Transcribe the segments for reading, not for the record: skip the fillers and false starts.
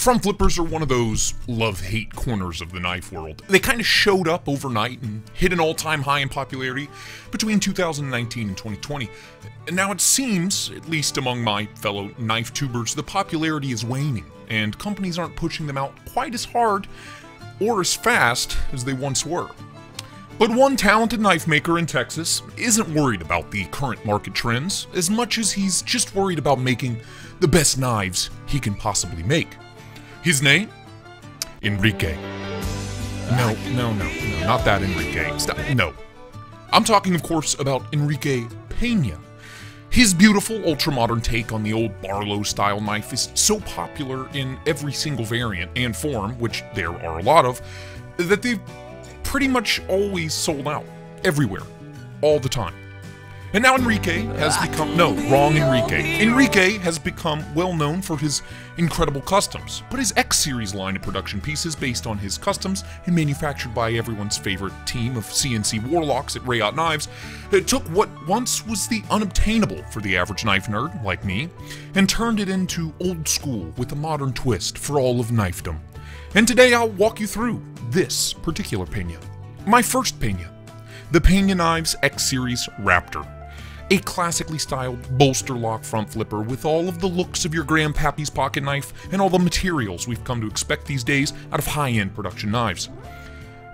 Front flippers are one of those love-hate corners of the knife world. They kind of showed up overnight and hit an all-time high in popularity between 2019 and 2020. And now it seems, at least among my fellow knife tubers, the popularity is waning, and companies aren't pushing them out quite as hard or as fast as they once were. But one talented knife maker in Texas isn't worried about the current market trends as much as he's just worried about making the best knives he can possibly make. His name? Enrique. No, not that Enrique. Stop. No. I'm talking, of course, about Enrique Pena. His beautiful, ultra-modern take on the old Barlow-style knife is so popular in every single variant and form, which there are a lot of, that they've pretty much always sold out. Everywhere. All the time. And now Enrique has become... No, wrong Enrique. Enrique has become well known for his incredible customs, but his X-Series line of production pieces based on his customs and manufactured by everyone's favorite team of CNC warlocks at Raptor Knives took what once was the unobtainable for the average knife nerd like me and turned it into old school with a modern twist for all of knifedom. And today I'll walk you through this particular Pena. My first Pena, the Pena Knives X-Series Raptor. A classically styled bolster lock front flipper with all of the looks of your grandpappy's pocket knife and all the materials we've come to expect these days out of high-end production knives.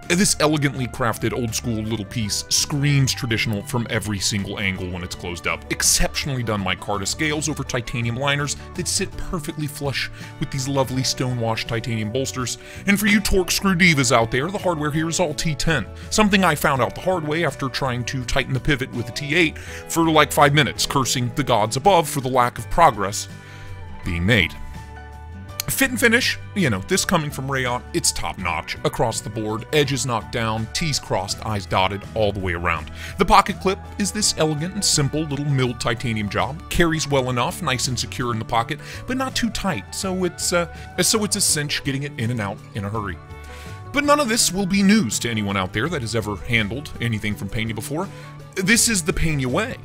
This elegantly crafted old-school little piece screams traditional from every single angle when it's closed up. Exceptionally done micarta scales over titanium liners that sit perfectly flush with these lovely stone-washed titanium bolsters. And for you torque screw divas out there, the hardware here is all T10. Something I found out the hard way after trying to tighten the pivot with a T8 for like 5 minutes, cursing the gods above for the lack of progress being made. Fit and finish, you know, this coming from Raptor, it's top notch across the board, edges knocked down, T's crossed, I's dotted, all the way around. The pocket clip is this elegant and simple little milled titanium job, carries well enough, nice and secure in the pocket, but not too tight, so it's a cinch getting it in and out in a hurry. But none of this will be news to anyone out there that has ever handled anything from Pena before. This is the Pena way.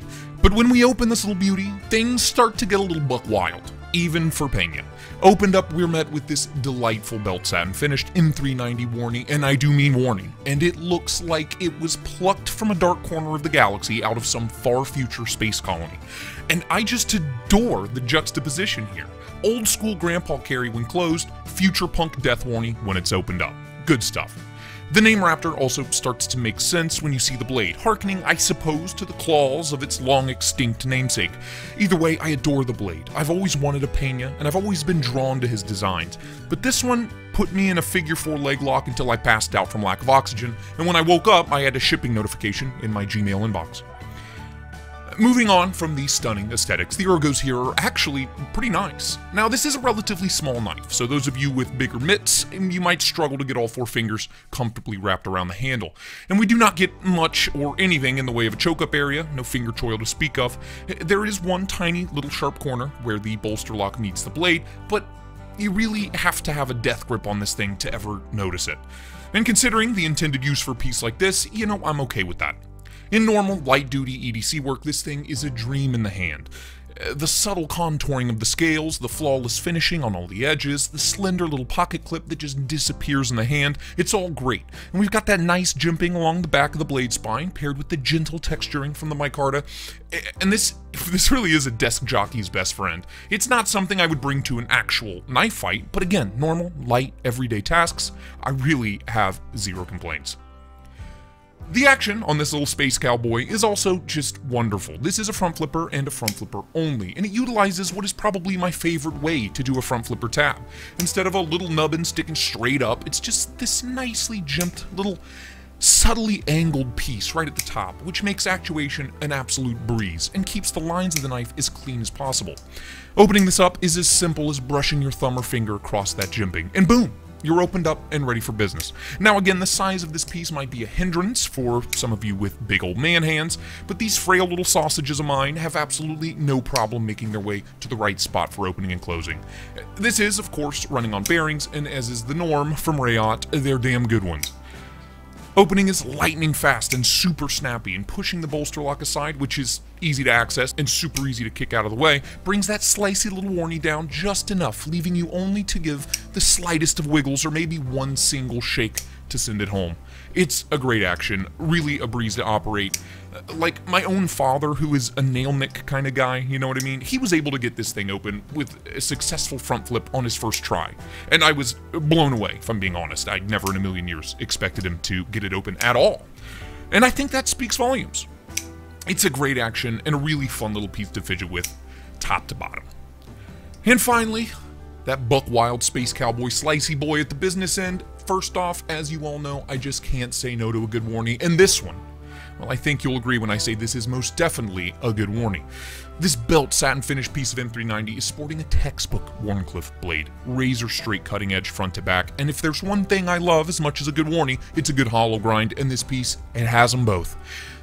But when we open this little beauty, things start to get a little buck wild, even for Pena. Opened up, we're met with this delightful belt satin finished M390 warning, and I do mean warning, and it looks like it was plucked from a dark corner of the galaxy out of some far future space colony. And I just adore the juxtaposition here. Old school grandpa carry when closed, future punk death warning when it's opened up. Good stuff. The name Raptor also starts to make sense when you see the blade, hearkening, I suppose, to the claws of its long-extinct namesake. Either way, I adore the blade. I've always wanted a Pena, and I've always been drawn to his designs. But this one put me in a figure 4 leg lock until I passed out from lack of oxygen, and when I woke up, I had a shipping notification in my Gmail inbox. Moving on from these stunning aesthetics, the ergos here are actually pretty nice. Now, this is a relatively small knife, so those of you with bigger mitts, you might struggle to get all 4 fingers comfortably wrapped around the handle. And we do not get much or anything in the way of a choke-up area, no finger choil to speak of. There is one tiny little sharp corner where the bolster lock meets the blade, but you really have to have a death grip on this thing to ever notice it. And considering the intended use for a piece like this, you know, I'm okay with that. In normal, light-duty EDC work, this thing is a dream in the hand. The subtle contouring of the scales, the flawless finishing on all the edges, the slender little pocket clip that just disappears in the hand, it's all great. And we've got that nice jimping along the back of the blade spine, paired with the gentle texturing from the micarta. And this really is a desk jockey's best friend. It's not something I would bring to an actual knife fight, but again, normal, light, everyday tasks, I really have zero complaints. The action on this little space cowboy is also just wonderful. This is a front flipper and a front flipper only, and it utilizes what is probably my favorite way to do a front flipper tab. Instead of a little nubbin sticking straight up, it's just this nicely jimped little subtly angled piece right at the top, which makes actuation an absolute breeze and keeps the lines of the knife as clean as possible. Opening this up is as simple as brushing your thumb or finger across that jimping, and boom! You're opened up and ready for business. Now again, the size of this piece might be a hindrance for some of you with big old man hands, but these frail little sausages of mine have absolutely no problem making their way to the right spot for opening and closing. This is, of course, running on bearings, and as is the norm from Raptor, they're damn good ones. Opening is lightning fast and super snappy, and pushing the bolster lock aside, which is easy to access and super easy to kick out of the way, brings that slicey little warnie down just enough, leaving you only to give the slightest of wiggles or maybe one single shake to send it home. It's a great action, really a breeze to operate. Like my own father, who is a nail nick kind of guy, you know what I mean? He was able to get this thing open with a successful front flip on his first try. And I was blown away, if I'm being honest. I never in a million years expected him to get it open at all. And I think that speaks volumes. It's a great action and a really fun little piece to fidget with, top to bottom. And finally, that buck wild space cowboy slicey boy at the business end. First off, as you all know, I just can't say no to a good warnie, and this one, well, I think you'll agree when I say this is most definitely a good warnie. This belt satin finished piece of M390 is sporting a textbook Wharncliffe blade, razor straight cutting edge front to back, and if there's one thing I love as much as a good warnie, it's a good hollow grind, and this piece, it has them both.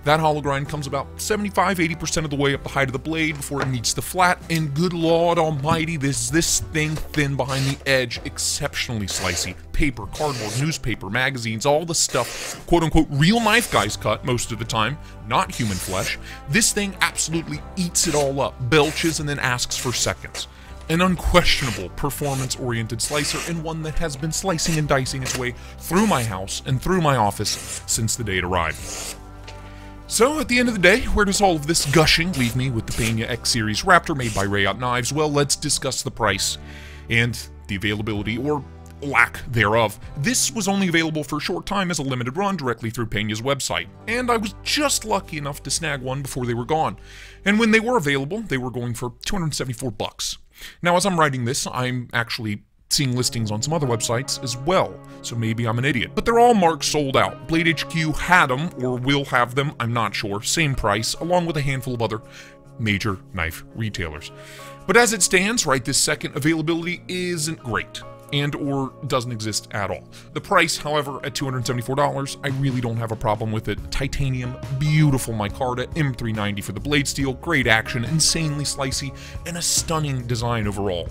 That hollow grind comes about 75–80% of the way up the height of the blade before it meets the flat, and good Lord Almighty, this thing thin behind the edge, exceptionally slicey. Paper, cardboard, newspaper, magazines, all the stuff, quote-unquote, real knife guys cut most of the time, not human flesh. This thing absolutely eats it all up, belches, and then asks for seconds. An unquestionable performance-oriented slicer, and one that has been slicing and dicing its way through my house and through my office since the day it arrived. So, at the end of the day, where does all of this gushing leave me with the Pena X Series Raptor made by Rayout Knives? Well, let's discuss the price and the availability, or lack thereof. This was only available for a short time as a limited run directly through Pena's website, and I was just lucky enough to snag one before they were gone. And when they were available, they were going for $274. Now, as I'm writing this, I'm actually seeing listings on some other websites as well, so maybe I'm an idiot. But they're all marked sold out. Blade HQ had them, or will have them, I'm not sure, same price, along with a handful of other major knife retailers. But as it stands, right this second, availability isn't great, and or doesn't exist at all. The price, however, at $274, I really don't have a problem with it. Titanium, beautiful micarta, M390 for the blade steel, great action, insanely slicey, and a stunning design overall.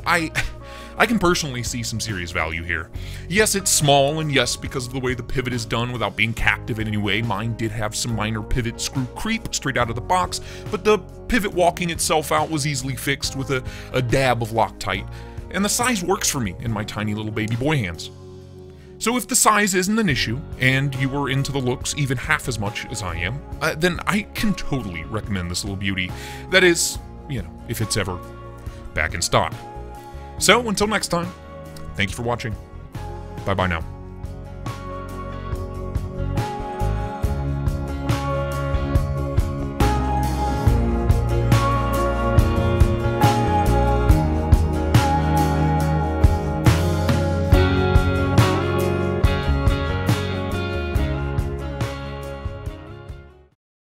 I can personally see some serious value here. Yes, it's small, and yes, because of the way the pivot is done without being captive in any way, mine did have some minor pivot screw creep straight out of the box, but the pivot walking itself out was easily fixed with a dab of Loctite, and the size works for me in my tiny little baby boy hands. So if the size isn't an issue, and you are into the looks even half as much as I am, then I can totally recommend this little beauty. That is, you know, if it's ever back in stock. So, until next time, thank you for watching. Bye-bye now.